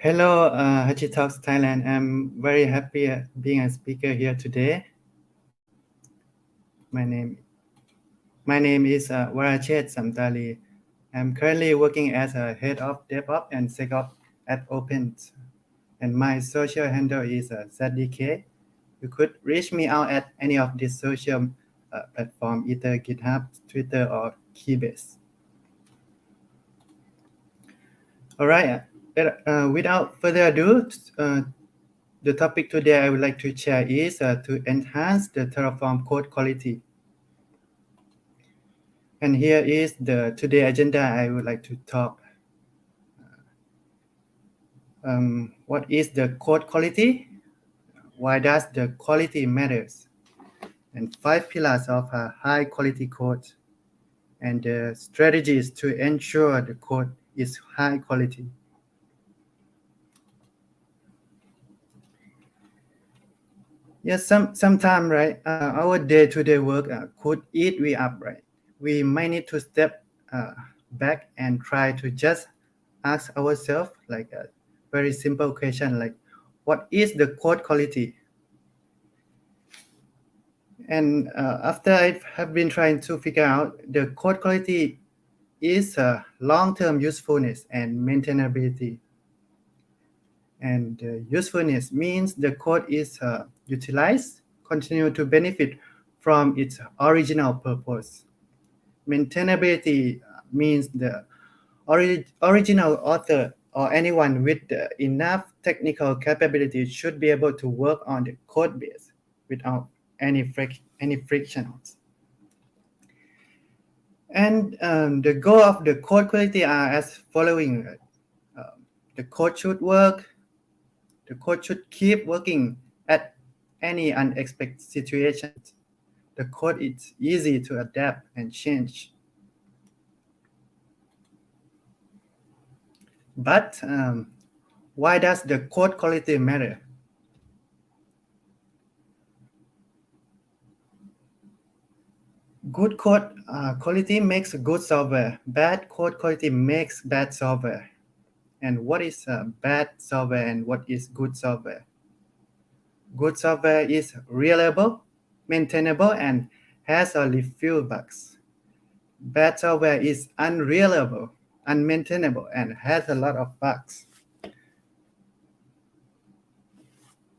Hello, HashiTalks Thailand. I'm very happy being a speaker here today. My name is Warachet Samtalee. I'm currently working as a head of DevOps and SecOps at Open, and my social handle is ZDK. You could reach me out at any of these social platforms, either GitHub, Twitter, or Keybase. All right. Without further ado, the topic today I would like to share is to enhance the Terraform code quality. And here is the today agenda I would like to talk. What is the code quality? Why does the quality matters? And 5 pillars of a high quality code and the strategies to ensure the code is high quality. Yes, sometime, right? Our day-to-day work could eat we up, right? We might need to step back and try to just ask ourselves like a very simple question, like, what is the code quality? And after I have been trying to figure out, the code quality is long-term usefulness and maintainability. And usefulness means the code is utilized, continue to benefit from its original purpose. Maintainability means the original author or anyone with enough technical capability should be able to work on the code base without any frictions. And the goal of the code quality are as following. The code should work. The code should keep working at any unexpected situations. The code is easy to adapt and change. But why does the code quality matter? Good code quality makes good software. Bad code quality makes bad software. And what is bad software and what is good software? Good software is reliable, maintainable, and has only few bugs. Bad software is unreliable, unmaintainable, and has a lot of bugs.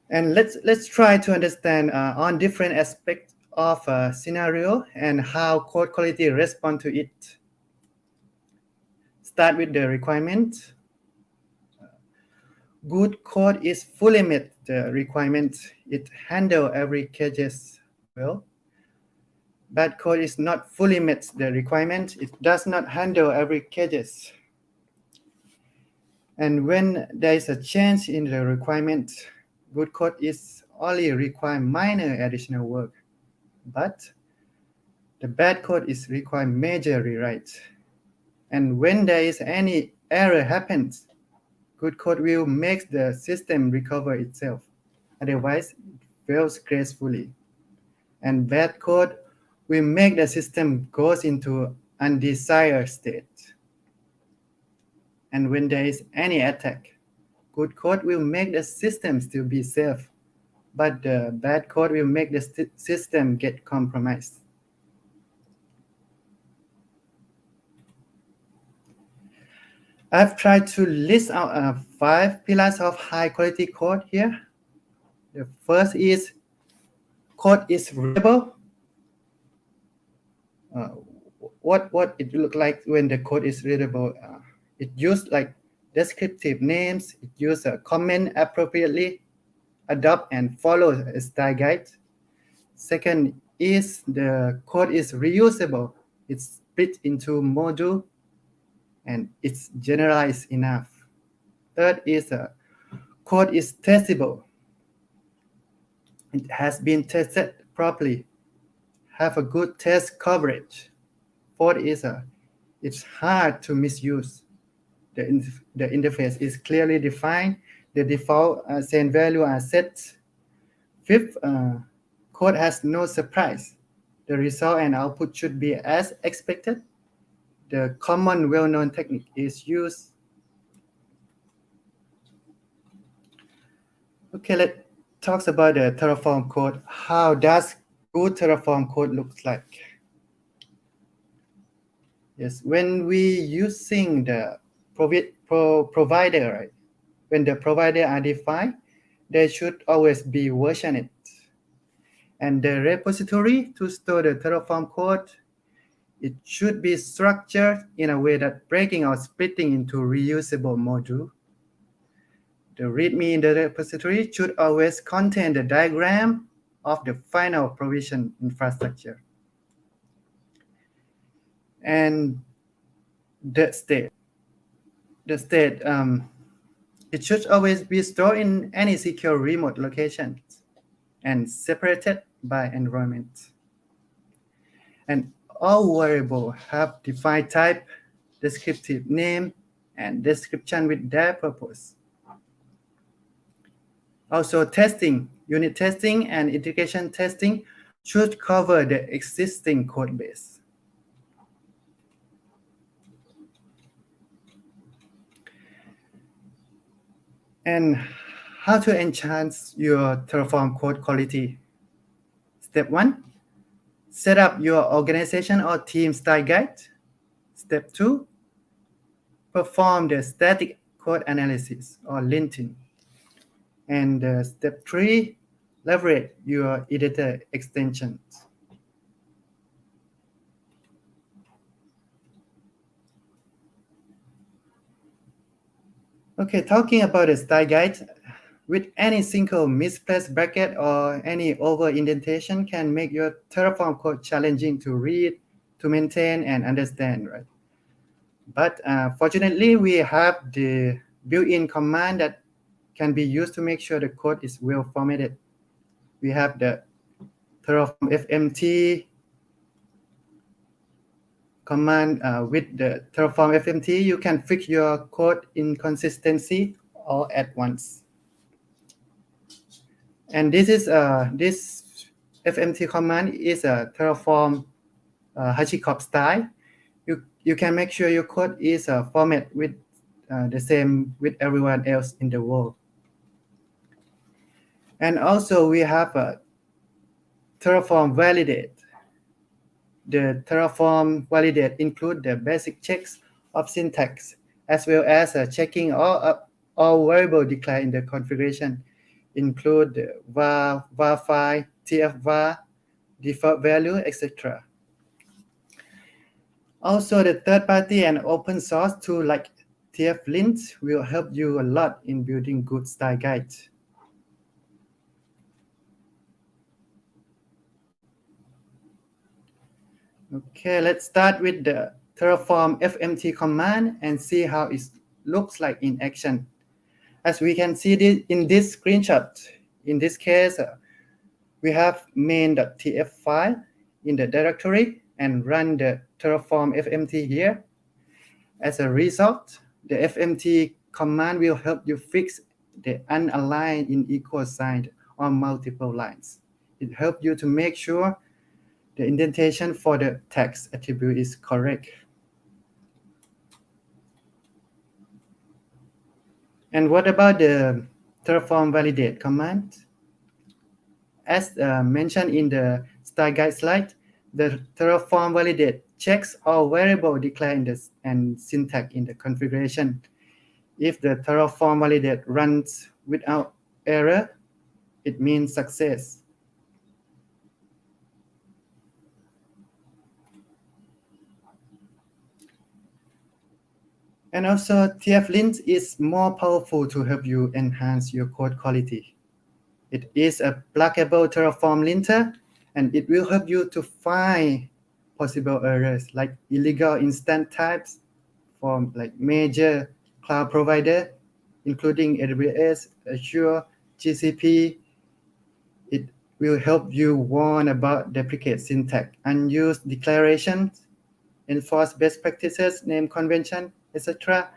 And let's try to understand on different aspects of a scenario and how code quality respond to it. Start with the requirement. Good code is fully met the requirement. It handle every cases well. Bad code is not fully met the requirement. It does not handle every cases. And when there is a change in the requirement, good code is only require minor additional work. But the bad code is require major rewrite. And when there is any error happens, good code will make the system recover itself. Otherwise, it fails gracefully. And bad code will make the system goes into undesired state. And when there is any attack, good code will make the system still be safe, but the bad code will make the system get compromised. I've tried to list out 5 pillars of high quality code here. The first is code is readable. What it look like when the code is readable? It use like descriptive names. It use a comment appropriately, adopt and follow a style guide. Second is the code is reusable. It's split into module and it's generalized enough. Third is code is testable. It has been tested properly. Have a good test coverage. Fourth is it's hard to misuse. The interface is clearly defined. The default send value are set. Fifth, code has no surprise. The result and output should be as expected. The common well-known technique is used. Okay, let's talk about the Terraform code. How does good Terraform code looks like? Yes, when we using the provider, right? When the provider are defined, they should always be versioned. And the repository to store the Terraform code, it should be structured in a way that breaking or splitting into reusable module. The README in the repository should always contain the diagram of the final provision infrastructure. And the state. It should always be stored in any secure remote location and separated by environment. And all variables have defined type, descriptive name, and description with their purpose. Also, testing, unit testing, and integration testing should cover the existing code base. And how to enhance your Terraform code quality? Step 1, set up your organization or team style guide. Step 2, perform the static code analysis or linting. And step 3, leverage your editor extensions. Okay, talking about the style guide, with any single misplaced bracket or any over indentation can make your Terraform code challenging to read, to maintain, and understand, right? But fortunately, we have the built-in command that can be used to make sure the code is well formatted. We have the Terraform FMT command. With the Terraform FMT, you can fix your code inconsistency all at once. And this FMT command is a Terraform HashiCorp style. You can make sure your code is format with the same with everyone else in the world. And also we have a Terraform validate. The Terraform validate include the basic checks of syntax as well as checking all variable declared in the configuration, include the var, file, tfvar, default value, etc. Also, the third-party and open source tool like TFlint will help you a lot in building good style guides. Okay, let's start with the Terraform FMT command and see how it looks like in action. As we can see in this screenshot, in this case, we have main.tf file in the directory and run the Terraform FMT here. As a result, the FMT command will help you fix the unaligned in equal sign on multiple lines. It helps you to make sure the indentation for the text attribute is correct. And what about the Terraform validate command? As mentioned in the style guide slide, the Terraform validate checks all variables declared in the and syntax in the configuration. If the Terraform validate runs without error, it means success. And also, TFlint is more powerful to help you enhance your code quality. It is a pluggable Terraform linter, and it will help you to find possible errors like illegal instance types from like major cloud provider, including AWS, Azure, GCP. It will help you warn about duplicate syntax, unused declarations, enforce best practices, name convention, etc.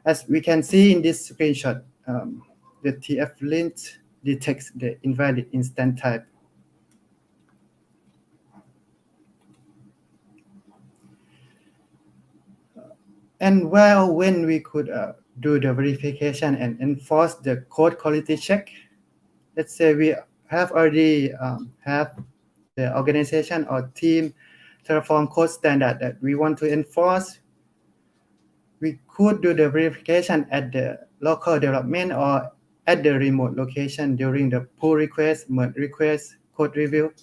As we can see in this screenshot, the TFlint detects the invalid instance type. And when we could do the verification and enforce the code quality check, let's say we have already have the organization or team Terraform code standard that we want to enforce, we could do the verification at the local development or at the remote location during the pull request, merge request, code review.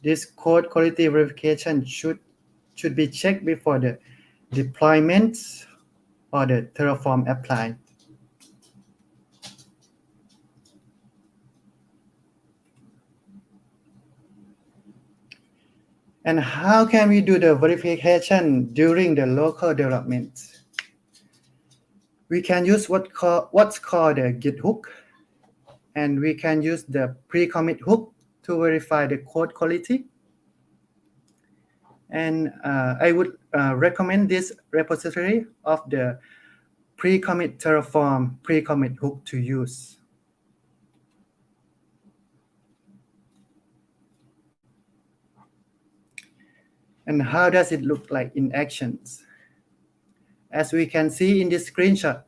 This code quality verification should be checked before the deployment or the Terraform apply. And how can we do the verification during the local development? We can use what's called a Git hook, and we can use the pre-commit hook to verify the code quality. And I would recommend this repository of the pre-commit Terraform pre-commit hook to use. And how does it look like in actions? As we can see in this screenshot,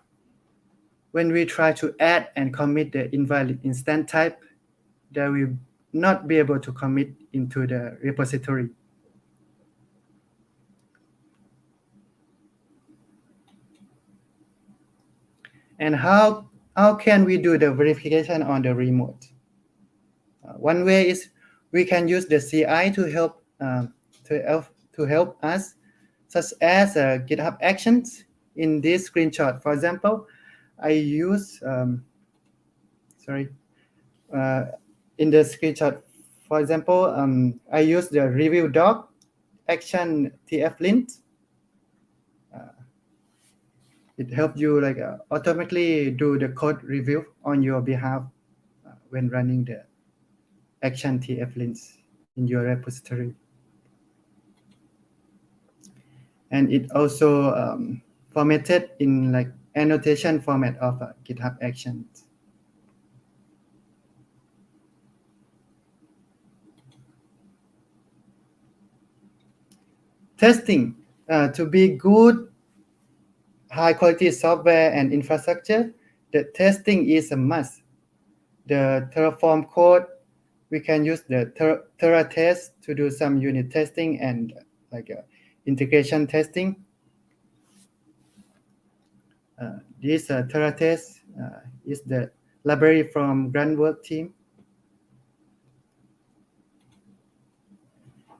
when we try to add and commit the invalid instance type, they will not be able to commit into the repository. And how can we do the verification on the remote? One way is we can use the CI to help us, such as GitHub Actions. In this screenshot, for example, I use in the screenshot, for example, I use the review doc action TFlint. It helps you like automatically do the code review on your behalf when running the action TFlints in your repository. And it also formatted in like annotation format of GitHub Actions. Testing. To be good high quality software and infrastructure, the testing is a must. The Terraform code, we can use the Terra test to do some unit testing and like integration testing. This Terra test is the library from Gruntwork team.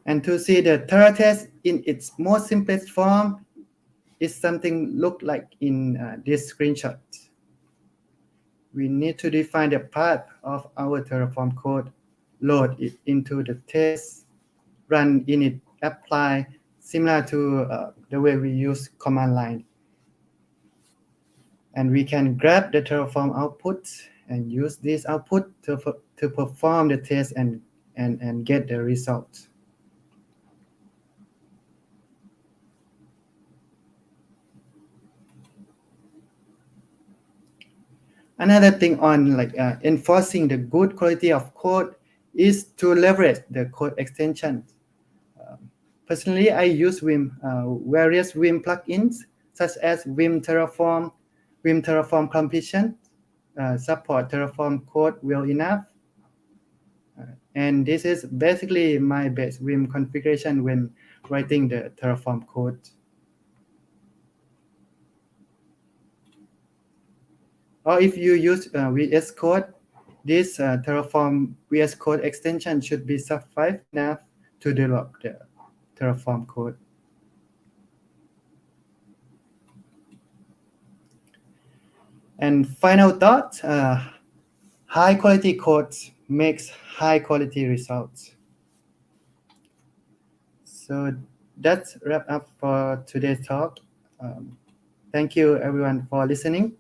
And to see the Terra test in its most simplest form is something look like in this screenshot. We need to define the path of our Terraform code, load it into the test, run init, apply, similar to the way we use command line. And we can grab the Terraform output and use this output to perform the test and get the result. Another thing on like enforcing the good quality of code is to leverage the code extensions. Personally, I use various Vim plugins such as Vim Terraform completion, support Terraform code well enough. And this is basically my best Vim configuration when writing the Terraform code. Or if you use VS Code, this Terraform VS Code extension should be sufficient enough to develop the Terraform code. And final thought, high quality code makes high quality results. So that's wrap up for today's talk. Thank you everyone for listening.